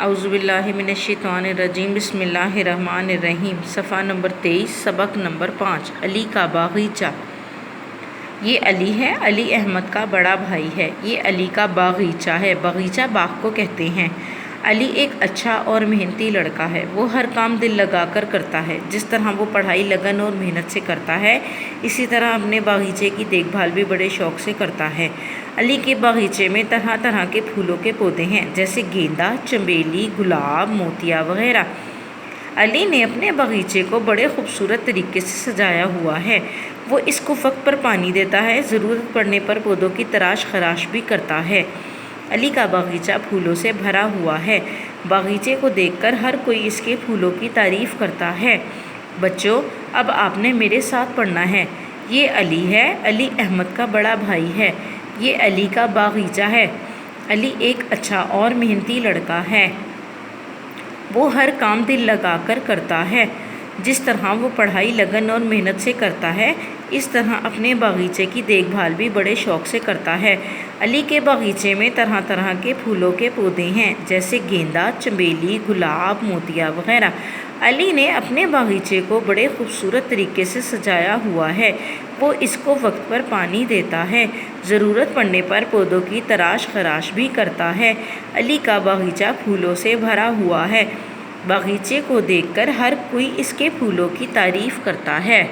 اعوذ باللہ من الشیطان الرجیم، بسم اللہ الرحمن الرحیم۔ صفحہ نمبر 23، سبق نمبر 5، علی کا باغیچہ۔ یہ علی ہے، علی احمد کا بڑا بھائی ہے۔ یہ علی کا باغیچہ ہے، باغیچہ باغ کو کہتے ہیں۔ علی ایک اچھا اور محنتی لڑکا ہے، وہ ہر کام دل لگا کر کرتا ہے۔ جس طرح وہ پڑھائی لگن اور محنت سے کرتا ہے، اسی طرح اپنے باغیچے کی دیکھ بھال بھی بڑے شوق سے کرتا ہے۔ علی کے باغیچے میں طرح طرح کے پھولوں کے پودے ہیں، جیسے گیندا، چنبیلی، گلاب، موتیا وغیرہ۔ علی نے اپنے باغیچے کو بڑے خوبصورت طریقے سے سجایا ہوا ہے۔ وہ اس کو وقت پر پانی دیتا ہے، ضرورت پڑنے پر پودوں کی تراش خراش بھی کرتا ہے۔ علی کا باغیچہ پھولوں سے بھرا ہوا ہے۔ باغیچے کو دیکھ کر ہر کوئی اس کے پھولوں کی تعریف کرتا ہے۔ بچوں، اب آپ نے میرے ساتھ پڑھنا ہے۔ یہ علی ہے، علی احمد کا بڑا بھائی ہے۔ یہ علی کا باغیچہ ہے۔ علی ایک اچھا اور محنتی لڑکا ہے۔ وہ ہر کام دل لگا کر کرتا ہے۔ جس طرح وہ پڑھائی لگن اور محنت سے کرتا ہے، اس طرح اپنے باغیچے کی دیکھ بھال بھی بڑے شوق سے کرتا ہے۔ علی کے باغیچے میں طرح طرح کے پھولوں کے پودے ہیں، جیسے گیندا، چنبیلی، گلاب، موتیا وغیرہ۔ علی نے اپنے باغیچے کو بڑے خوبصورت طریقے سے سجایا ہوا ہے۔ وہ اس کو وقت پر پانی دیتا ہے، ضرورت پڑنے پر پودوں کی تراش خراش بھی کرتا ہے۔ علی کا باغیچہ پھولوں سے بھرا ہوا ہے۔ باغیچے کو دیکھ کر ہر کوئی اس کے پھولوں کی تعریف کرتا ہے۔